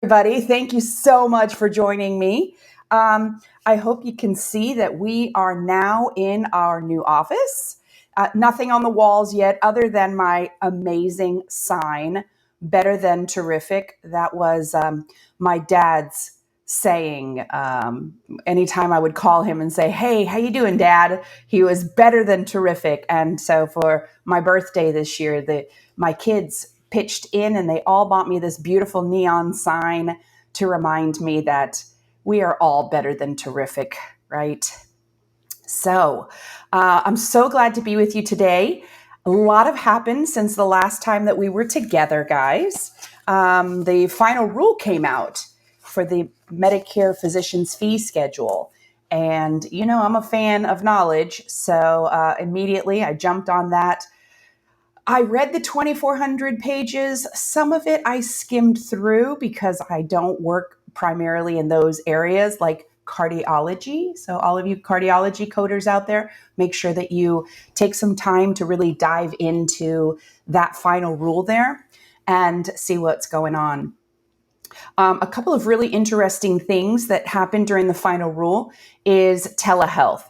Everybody. Thank you so much for joining me. I hope you can see that we are now in our new office. Nothing on the walls yet other than my amazing sign, better than terrific. That was my dad's saying. Anytime I would call him and say, "Hey, how you doing, Dad?" He was better than terrific. And so for my birthday this year, my kids pitched in and they all bought me this beautiful neon sign to remind me that we are all better than terrific, right? So I'm so glad to be with you today. A lot have happened since the last time that we were together, guys. The final rule came out for the Medicare physician's fee schedule. And, I'm a fan of knowledge. So immediately I jumped on that. I read the 2,400 pages. Some of it I skimmed through because I don't work primarily in those areas like cardiology. So, all of you cardiology coders out there, make sure that you take some time to really dive into that final rule there and see what's going on. A couple of really interesting things that happened during the final rule is telehealth.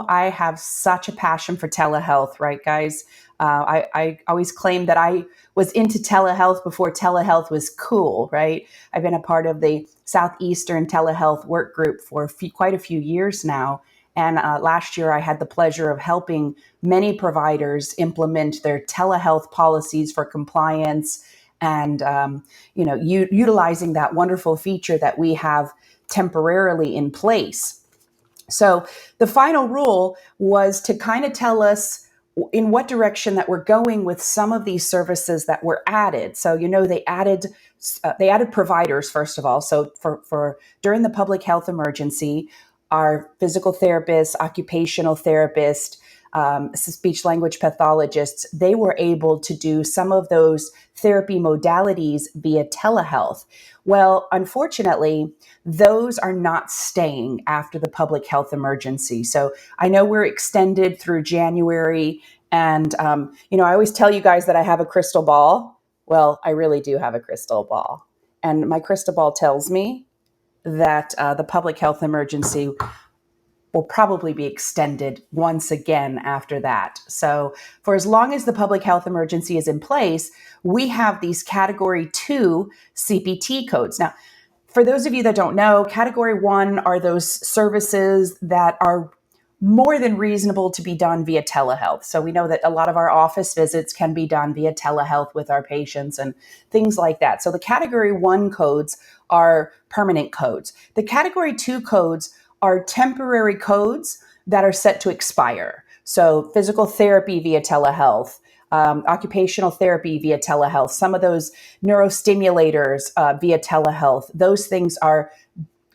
I have such a passion for telehealth, right, guys? I always claim that I was into telehealth before telehealth was cool, right? I've been a part of the Southeastern Telehealth Work Group for quite a few years now. And last year, I had the pleasure of helping many providers implement their telehealth policies for compliance and utilizing that wonderful feature that we have temporarily in place. So the final rule was to kind of tell us in what direction that we're going with some of these services that were added. So they added providers first of all. So for during the public health emergency, our physical therapist, occupational therapist, speech language pathologists, they were able to do some of those therapy modalities via telehealth. Well, unfortunately, those are not staying after the public health emergency. So I know we're extended through January. And, I always tell you guys that I have a crystal ball. Well, I really do have a crystal ball. And my crystal ball tells me that the public health emergency will probably be extended once again after that. So for as long as the public health emergency is in place, we have these category 2 CPT codes. Now, for those of you that don't know, category 1 are those services that are more than reasonable to be done via telehealth. So we know that a lot of our office visits can be done via telehealth with our patients and things like that. So the category 1 codes are permanent codes. The category 2 codes are temporary codes that are set to expire. So physical therapy via telehealth, occupational therapy via telehealth, some of those neurostimulators via telehealth, those things are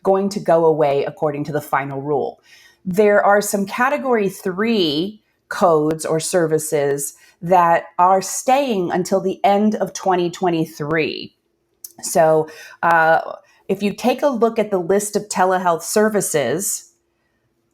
going to go away according to the final rule. There are some category 3 codes or services that are staying until the end of 2023. So if you take a look at the list of telehealth services,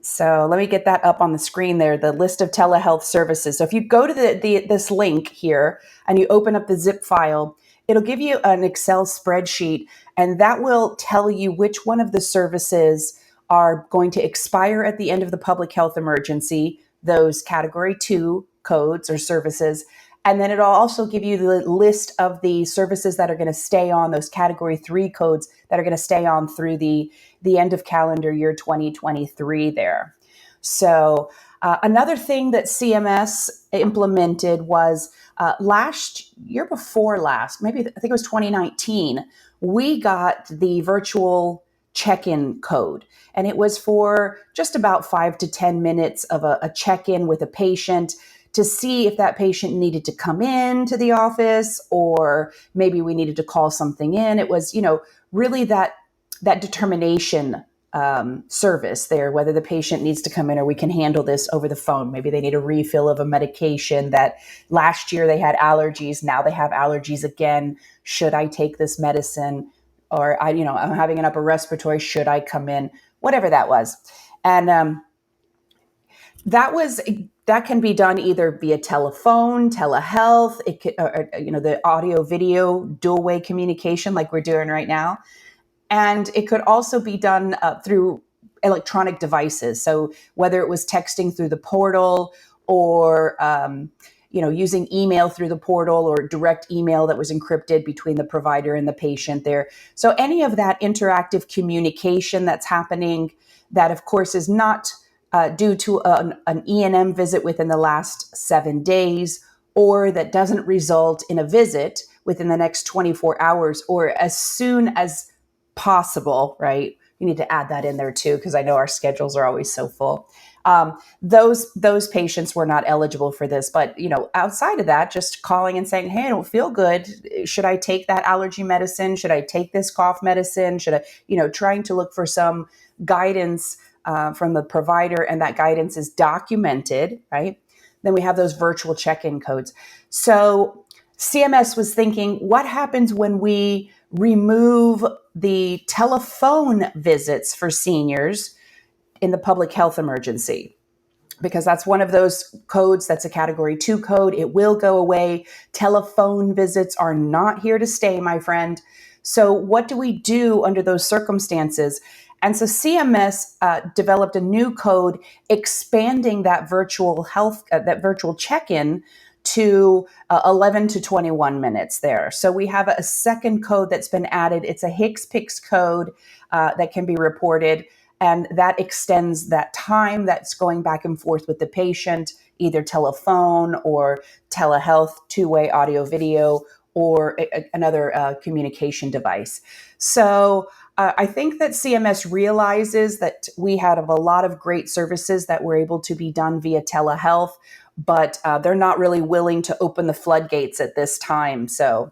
so let me get that up on the screen there, the list of telehealth services. So if you go to this link here and you open up the zip file, it'll give you an Excel spreadsheet, and that will tell you which one of the services are going to expire at the end of the public health emergency, those category 2 codes or services. And then it'll also give you the list of the services that are going to stay on, those category 3 codes that are going to stay on through the end of calendar year 2023 there. So another thing that CMS implemented was last year before last, maybe I think it was 2019, we got the virtual check-in code. And it was for just about 5 to 10 minutes of a check-in with a patient to see if that patient needed to come in to the office or maybe we needed to call something in. It was, really that determination service there, whether the patient needs to come in or we can handle this over the phone. Maybe they need a refill of a medication that last year they had allergies. Now they have allergies again. Should I take this medicine? Or I'm having an upper respiratory. Should I come in? Whatever that was. And That can be done either via telephone, telehealth, it could, the audio video dual way communication like we're doing right now. And it could also be done through electronic devices. So whether it was texting through the portal or using email through the portal or direct email that was encrypted between the provider and the patient there. So any of that interactive communication that's happening that, of course, is not due to an E&M visit within the last 7 days, or that doesn't result in a visit within the next 24 hours or as soon as possible, right? You need to add that in there too, because I know our schedules are always so full. Those patients were not eligible for this, but outside of that, just calling and saying, "Hey, I don't feel good. Should I take that allergy medicine? Should I take this cough medicine? Should I?" Trying to look for some guidance from the provider, and that guidance is documented, right? Then we have those virtual check-in codes. So CMS was thinking, what happens when we remove the telephone visits for seniors in the public health emergency? Because that's one of those codes that's a category 2 code. It will go away. Telephone visits are not here to stay, my friend. So what do we do under those circumstances? And so CMS developed a new code expanding that virtual check-in to 11 to 21 minutes there. So we have a second code that's been added. It's a HCPCS code that can be reported, and that extends that time that's going back and forth with the patient, either telephone or telehealth, two-way audio video, or another communication device. So I think that CMS realizes that we have a lot of great services that were able to be done via telehealth, but they're not really willing to open the floodgates at this time. So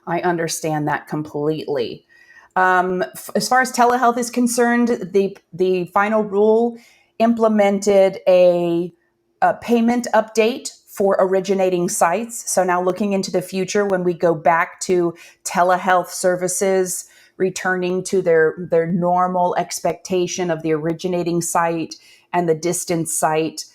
I understand that completely. As far as telehealth is concerned, the final rule implemented a payment update for originating sites. So now looking into the future, when we go back to telehealth services returning to their normal expectation of the originating site and the distance site,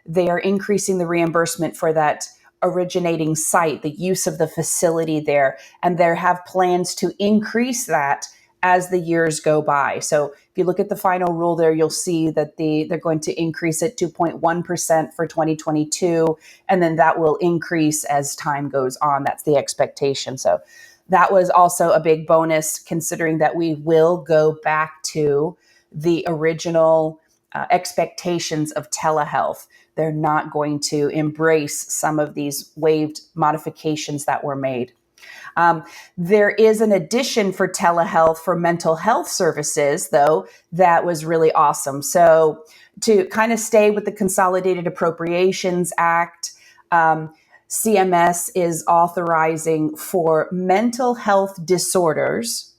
they are increasing the reimbursement for that originating site, the use of the facility there, and they have plans to increase that as the years go by. So if you look at the final rule there, you'll see that they're going to increase it 2.1% for 2022, and then that will increase as time goes on. That's the expectation. So that was also a big bonus, considering that we will go back to the original expectations of telehealth. They're not going to embrace some of these waived modifications that were made. There is an addition for telehealth for mental health services, though, that was really awesome. So to kind of stay with the Consolidated Appropriations Act, CMS is authorizing for mental health disorders.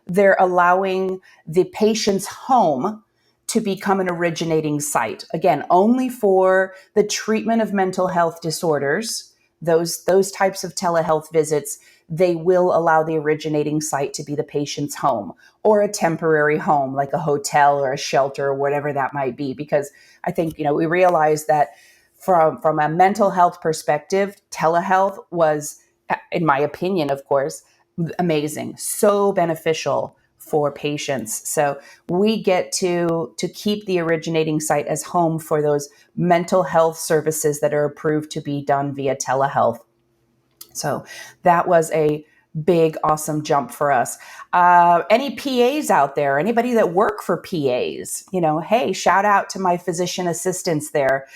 They're allowing the patient's home to become an originating site. Again, only for the treatment of mental health disorders, those types of telehealth visits, they will allow the originating site to be the patient's home or a temporary home like a hotel or a shelter or whatever that might be. Because I think, we realize that from a mental health perspective, telehealth was, in my opinion, of course, amazing, so beneficial for patients. So we get to keep the originating site as home for those mental health services that are approved to be done via telehealth. So that was a big, awesome jump for us. Any PAs out there? Anybody that work for PAs? Hey, shout out to my physician assistants there.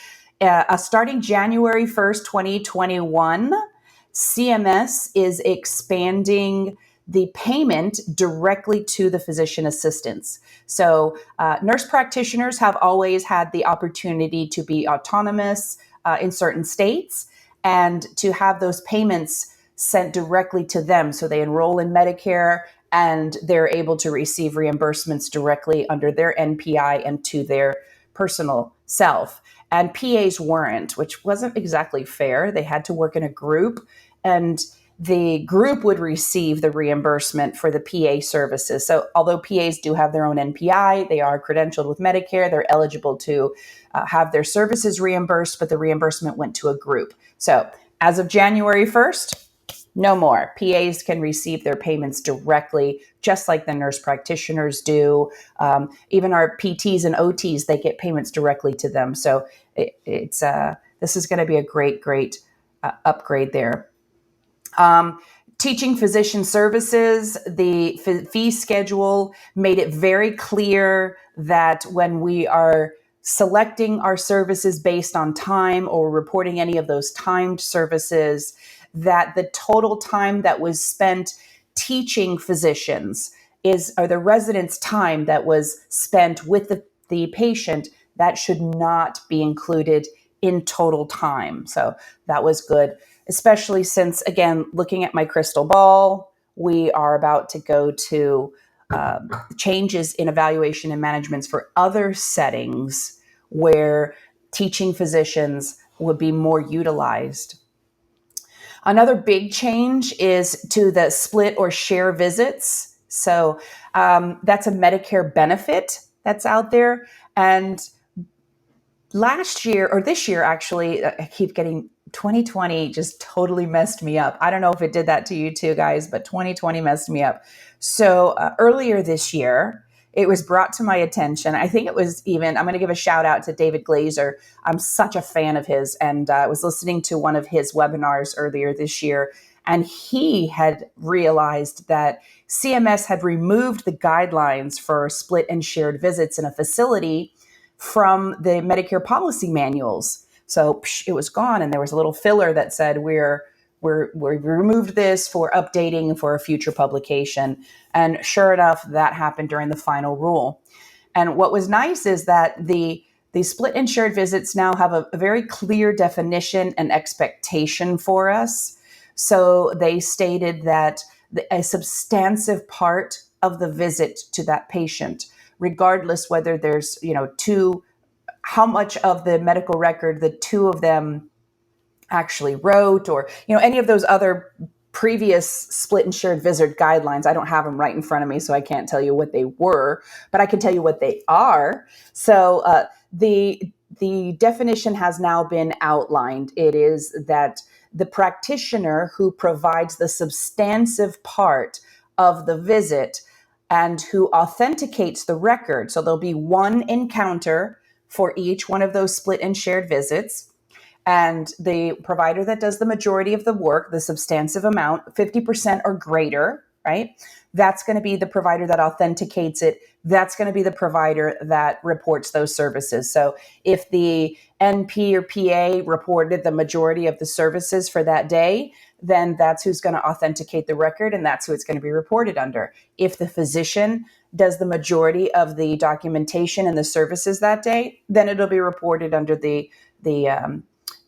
Starting January 1st, 2021, CMS is expanding the payment directly to the physician assistants. So nurse practitioners have always had the opportunity to be autonomous in certain states and to have those payments sent directly to them. So they enroll in Medicare and they're able to receive reimbursements directly under their NPI and to their personal self. And PAs weren't, which wasn't exactly fair. They had to work in a group, and the group would receive the reimbursement for the PA services. So although PAs do have their own NPI, they are credentialed with Medicare, they're eligible to have their services reimbursed, but the reimbursement went to a group. So as of January 1st, no more. PAs can receive their payments directly, just like the nurse practitioners do. Even our PTs and OTs, they get payments directly to them. So this is going to be a great upgrade there. Teaching physician services, the fee schedule made it very clear that when we are selecting our services based on time or reporting any of those timed services, that the total time that was spent teaching physicians or the resident's time that was spent with the patient, that should not be included in total time. So that was good, especially since, again, looking at my crystal ball, we are about to go to changes in evaluation and managements for other settings where teaching physicians would be more utilized. Another big change is to the split or share visits. So that's a Medicare benefit that's out there. And last year, or this year actually, I keep getting 2020 just totally messed me up. I don't know if it did that to you too, guys, but 2020 messed me up. So earlier this year, it was brought to my attention. I think it was even, I'm going to give a shout out to David Glazer. I'm such a fan of his. And I was listening to one of his webinars earlier this year, and he had realized that CMS had removed the guidelines for split and shared visits in a facility from the Medicare policy manuals. So it was gone, and there was a little filler that said we removed this for updating for a future publication. And sure enough, that happened during the final rule. And what was nice is that the split and shared visits now have a very clear definition and expectation for us. So they stated that a substantive part of the visit to that patient, regardless whether there's, how much of the medical record the two of them actually wrote, or, any of those other previous split and shared visit guidelines. I don't have them right in front of me, so I can't tell you what they were, but I can tell you what they are. So the definition has now been outlined. It is that the practitioner who provides the substantive part of the visit and who authenticates the record. So there'll be one encounter for each one of those split and shared visits. And the provider that does the majority of the work, the substantive amount, 50% or greater, right? That's going to be the provider that authenticates it. That's going to be the provider that reports those services. So if the NP or PA reported the majority of the services for that day, then that's who's going to authenticate the record, and that's who it's going to be reported under. If the physician does the majority of the documentation and the services that day, then it'll be reported under the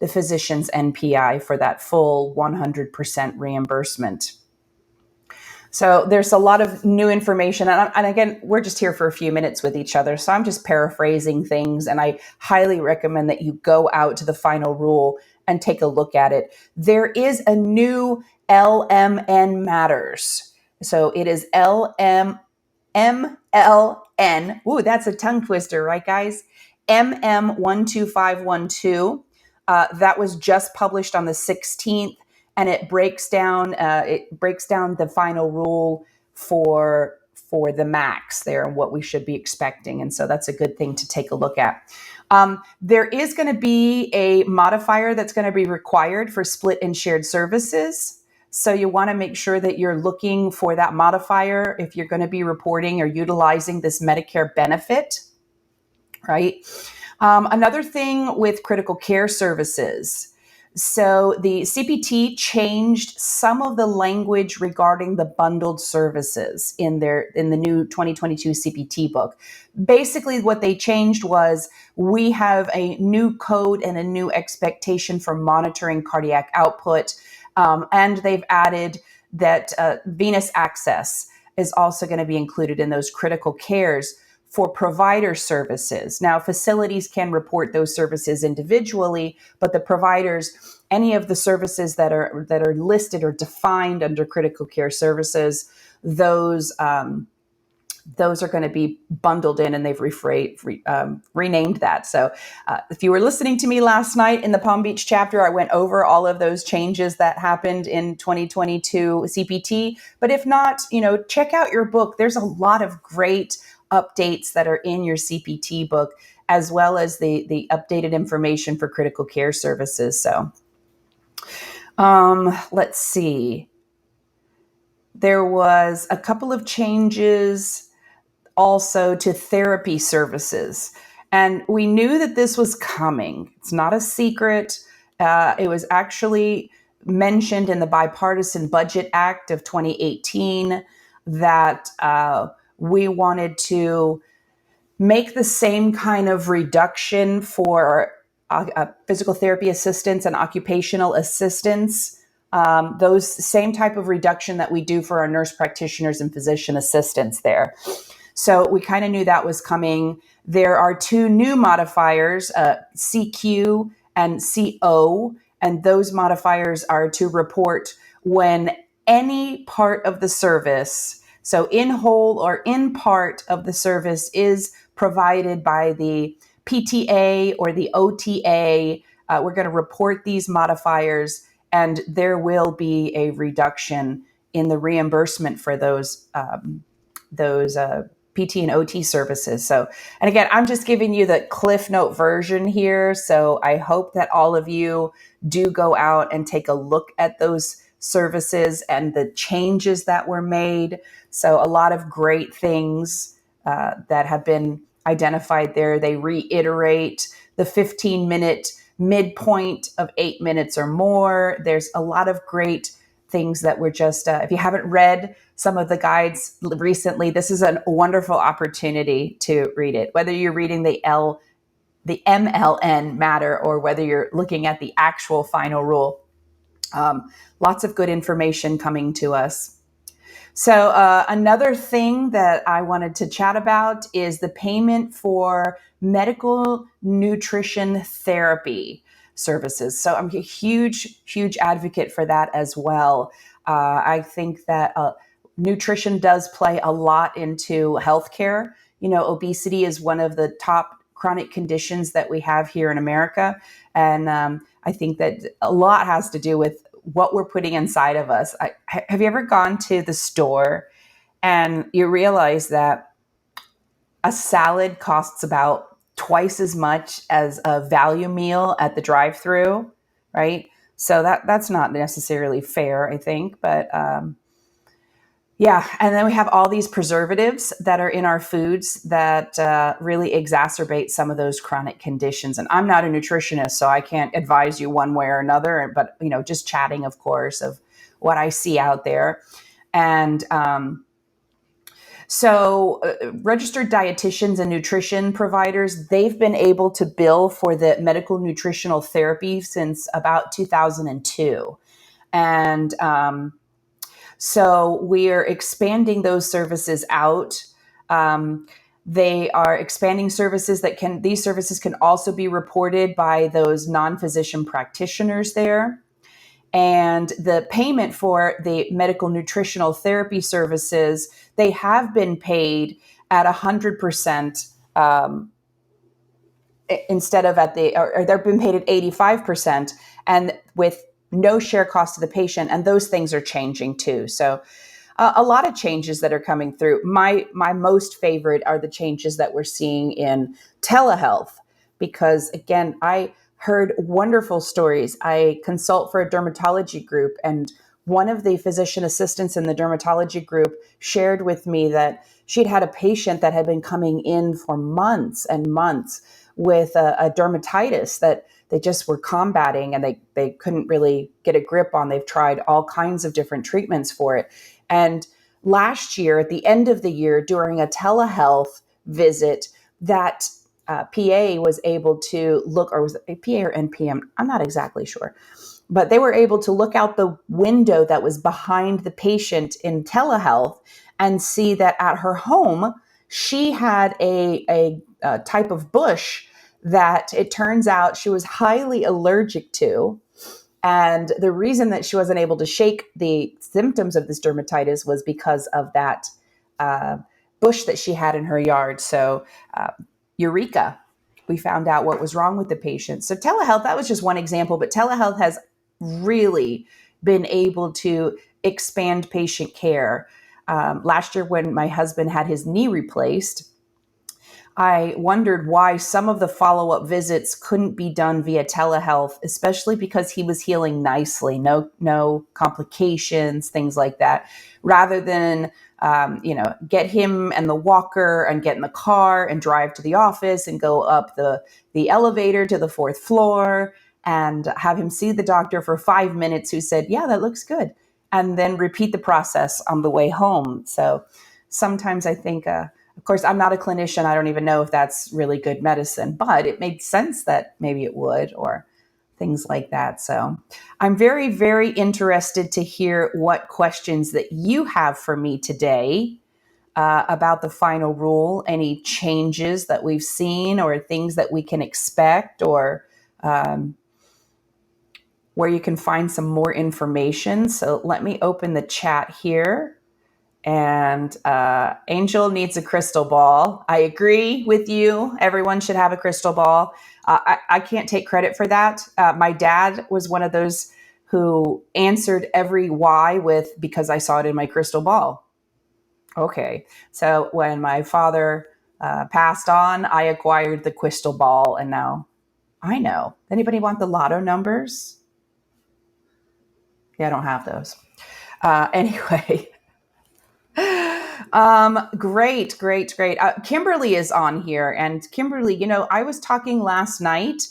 physician's NPI for that full 100% reimbursement. So there's a lot of new information. And again, we're just here for a few minutes with each other. So I'm just paraphrasing things. And I highly recommend that you go out to the final rule and take a look at it. There is a new LMN matters. So it is MLN. Ooh, that's a tongue twister, right, guys? MM12512. That was just published on the 16th. And it breaks down the final rule for the max there and what we should be expecting. And so that's a good thing to take a look at. There is going to be a modifier that's going to be required for split and shared services. So you want to make sure that you're looking for that modifier if you're going to be reporting or utilizing this Medicare benefit, right? Another thing with critical care services. So the CPT changed some of the language regarding the bundled services in the new 2022 CPT book. Basically, what they changed was we have a new code and a new expectation for monitoring cardiac output. And they've added that venous access is also going to be included in those critical cares for provider services. Now, facilities can report those services individually, but the providers, any of the services that are listed or defined under critical care services, those are going to be bundled in, and they've renamed that. So if you were listening to me last night in the Palm Beach chapter, I went over all of those changes that happened in 2022 CPT. But if not, check out your book. There's a lot of great updates that are in your CPT book, as well as the updated information for critical care services. So let's see. There was a couple of changes also to therapy services. And we knew that this was coming. It's not a secret. It was actually mentioned in the Bipartisan Budget Act of 2018 that we wanted to make the same kind of reduction for physical therapy assistants and occupational assistants, those same type of reduction that we do for our nurse practitioners and physician assistants there. So we kind of knew that was coming. There are two new modifiers, CQ and CO, and those modifiers are to report when any part of the service, so in whole or in part of the service, is provided by the PTA or the OTA. We're going to report these modifiers, and there will be a reduction in the reimbursement for those PT and OT services. So, and again, I'm just giving you the Cliff Note version here. So I hope that all of you do go out and take a look at those services and the changes that were made. So a lot of great things that have been identified there. They reiterate the 15-minute midpoint of 8 minutes or more. There's a lot of great things that were just, if you haven't read some of the guides recently, this is a wonderful opportunity to read it. Whether you're reading the MLN matter or whether you're looking at the actual final rule, lots of good information coming to us. So another thing that I wanted to chat about is the payment for medical nutrition therapy services. So I'm a huge advocate for that as well. I think that nutrition does play a lot into healthcare. Obesity is one of the top chronic conditions that we have here in America. And I think that a lot has to do with what we're putting inside of us. Have you ever gone to the store and you realize that a salad costs about twice as much as a value meal at the drive-thru, right? So that's not necessarily fair, I think, but yeah. And then we have all these preservatives that are in our foods that really exacerbate some of those chronic conditions. And I'm not a nutritionist, so I can't advise you one way or another, but just chatting, of course, of what I see out there. And so registered dietitians and nutrition providers, they've been able to bill for the medical nutritional therapy since about 2002. And so we're expanding those services out. They are expanding services these services can also be reported by those non-physician practitioners there. And the payment for the medical nutritional therapy services, they have been paid at 100%, instead of or they've been paid at 85%, and with no share cost to the patient. And those things are changing too. So a lot of changes that are coming through. My most favorite are the changes that we're seeing in telehealth, because again, I heard wonderful stories. I consult for a dermatology group, and one of the physician assistants in the dermatology group shared with me that she'd had a patient that had been coming in for months and months with a dermatitis that they just were combating, and they couldn't really get a grip on. They've tried all kinds of different treatments for it. And last year, at the end of the year, during a telehealth visit, that PA was able to look, or was it PA or NPM? I'm not exactly sure. But they were able to look out the window that was behind the patient in telehealth and see that at her home, she had a type of bush that it turns out she was highly allergic to. And the reason that she wasn't able to shake the symptoms of this dermatitis was because of that uh, bush that she had in her yard. So, eureka, we found out what was wrong with the patient. So, telehealth, that was just one example, but telehealth has really been able to expand patient care. Last year, when my husband had his knee replaced, I wondered why some of the follow up visits couldn't be done via telehealth, especially because he was healing nicely, no complications, things like that, rather than get him and the walker and get in the car and drive to the office and go up the elevator to the fourth floor and have him see the doctor for 5 minutes who said, yeah, that looks good, and then repeat the process on the way home. So sometimes I think, of course, I'm not a clinician. I don't even know if that's really good medicine, but it made sense that maybe it would, or things like that. So I'm very, very interested to hear what questions that you have for me today about the final rule, any changes that we've seen or things that we can expect, or where you can find some more information. So let me open the chat here. And Angel needs a crystal ball. I agree with you. Everyone should have a crystal ball. I can't take credit for that. My dad was one of those who answered every why with, because I saw it in my crystal ball. Okay. So when my father passed on, I acquired the crystal ball, and now I know. Anybody want the lotto numbers? Yeah, I don't have those. Anyway. Great, great, great. Kimberly is on here. And Kimberly, I was talking last night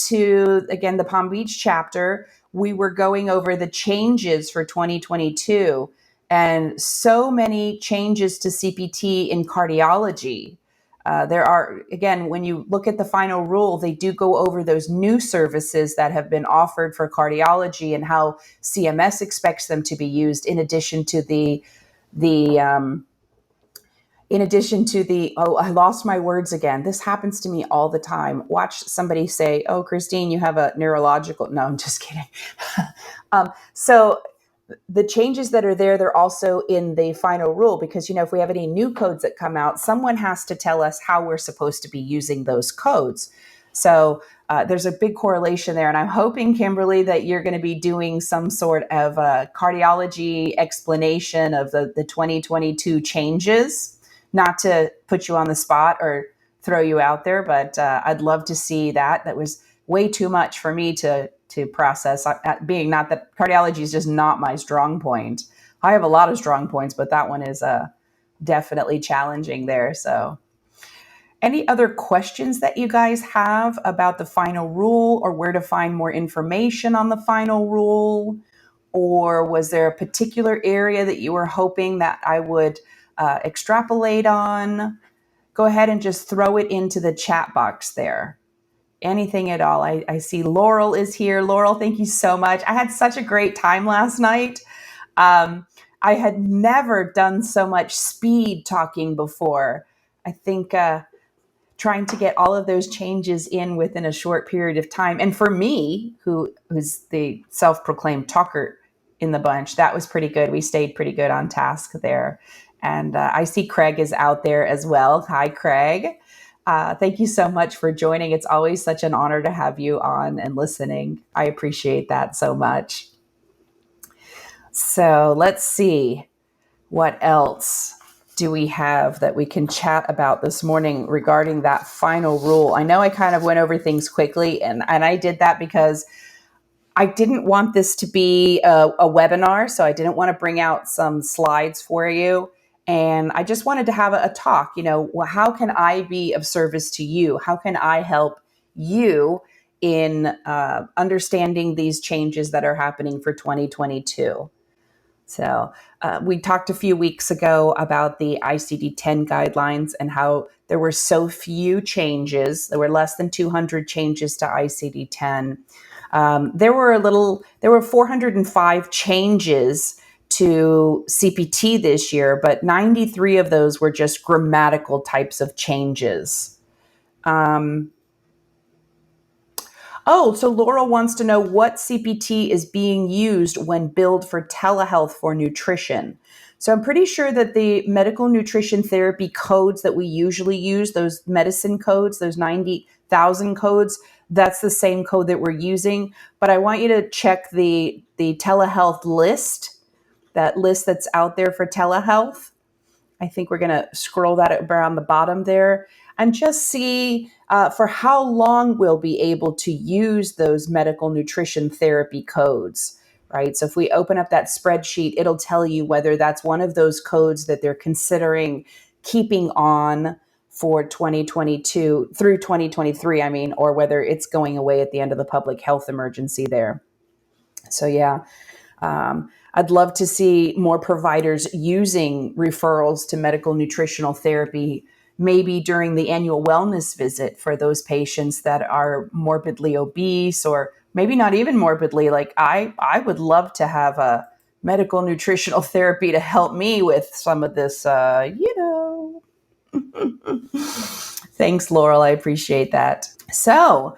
to, again, the Palm Beach chapter. We were going over the changes for 2022 and so many changes to CPT in cardiology. There are, again, when you look at the final rule, they do go over those new services that have been offered for cardiology and how CMS expects them to be used in addition to the oh, I lost my words again. This happens to me all the time. Watch somebody say, oh, Christine, you have a neurological, no, I'm just kidding. So the changes that are there, they're also in the final rule, because, if we have any new codes that come out, someone has to tell us how we're supposed to be using those codes. So there's a big correlation there. And I'm hoping, Kimberly, that you're going to be doing some sort of cardiology explanation of the 2022 changes. Not to put you on the spot or throw you out there, but I'd love to see that. That was way too much for me to process, being not that cardiology is just not my strong point. I have a lot of strong points, but that one is definitely challenging there. So any other questions that you guys have about the final rule, or where to find more information on the final rule? Or was there a particular area that you were hoping that I would extrapolate on? Go ahead and just throw it into the chat box there. Anything at all. I see Laurel is here. Laurel, thank you so much. I had such a great time last night. I had never done so much speed talking before. I think trying to get all of those changes in within a short period of time. And for me, who's the self-proclaimed talker in the bunch, that was pretty good. We stayed pretty good on task there. And I see Craig is out there as well. Hi, Craig. Thank you so much for joining. It's always such an honor to have you on and listening. I appreciate that so much. So let's see, what else do we have that we can chat about this morning regarding that final rule? I know I kind of went over things quickly, and I did that because I didn't want this to be a webinar, so I didn't want to bring out some slides for you. And I just wanted to have a talk, how can I be of service to you? How can I help you in understanding these changes that are happening for 2022? So we talked a few weeks ago about the ICD-10 guidelines and how there were so few changes. There were less than 200 changes to ICD-10. There were 405 changes to CPT this year, but 93 of those were just grammatical types of changes. So Laurel wants to know what CPT is being used when billed for telehealth for nutrition. So I'm pretty sure that the medical nutrition therapy codes that we usually use, those medicine codes, those 90,000 codes, that's the same code that we're using. But I want you to check the telehealth list, that list that's out there for telehealth. I think we're going to scroll that around the bottom there and just see for how long we'll be able to use those medical nutrition therapy codes, right? So if we open up that spreadsheet, it'll tell you whether that's one of those codes that they're considering keeping on for 2022 through 2023, or whether it's going away at the end of the public health emergency there. So yeah. I'd love to see more providers using referrals to medical nutritional therapy, maybe during the annual wellness visit for those patients that are morbidly obese, or maybe not even morbidly. Like I would love to have a medical nutritional therapy to help me with some of this, Thanks, Laurel. I appreciate that. So,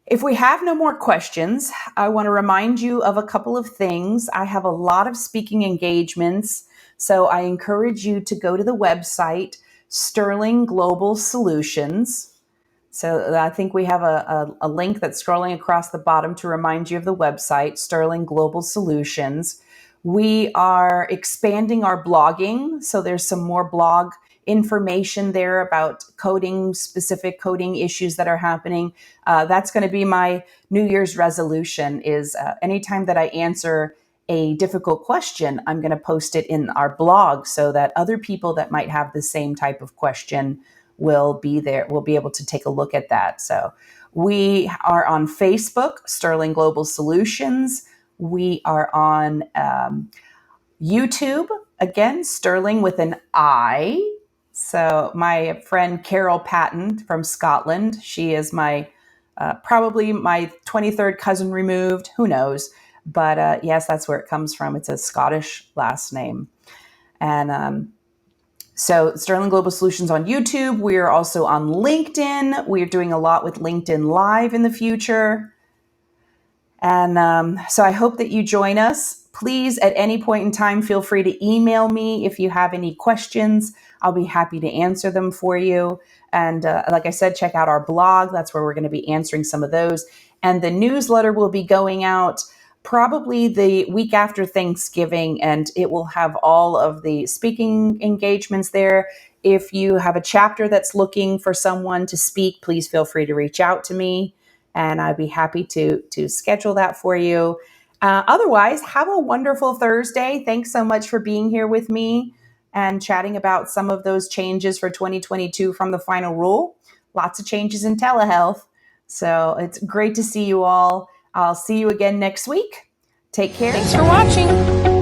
if we have no more questions, I want to remind you of a couple of things. I have a lot of speaking engagements, so I encourage you to go to the website, Stirling Global Solutions. So I think we have a link that's scrolling across the bottom to remind you of the website, Stirling Global Solutions. We are expanding our blogging, so there's some more blog information there about specific coding issues that are happening. That's going to be my New Year's resolution is anytime that I answer a difficult question, I'm going to post it in our blog so that other people that might have the same type of question will be there. We'll be able to take a look at that. So we are on Facebook, Stirling Global Solutions. We are on YouTube, again, Stirling with an I. So my friend Carol Patton from Scotland, she is my probably my 23rd cousin removed, who knows? But yes, that's where it comes from. It's a Scottish last name. And so Stirling Global Solutions on YouTube. We are also on LinkedIn. We are doing a lot with LinkedIn Live in the future. And so I hope that you join us. Please, at any point in time, feel free to email me if you have any questions. I'll be happy to answer them for you. And like I said, check out our blog. That's where we're going to be answering some of those. And the newsletter will be going out probably the week after Thanksgiving, and it will have all of the speaking engagements there. If you have a chapter that's looking for someone to speak, please feel free to reach out to me, and I'd be happy to schedule that for you. Otherwise, have a wonderful Thursday. Thanks so much for being here with me and chatting about some of those changes for 2022 from the final rule. Lots of changes in telehealth. So it's great to see you all. I'll see you again next week. Take care. Thanks for watching.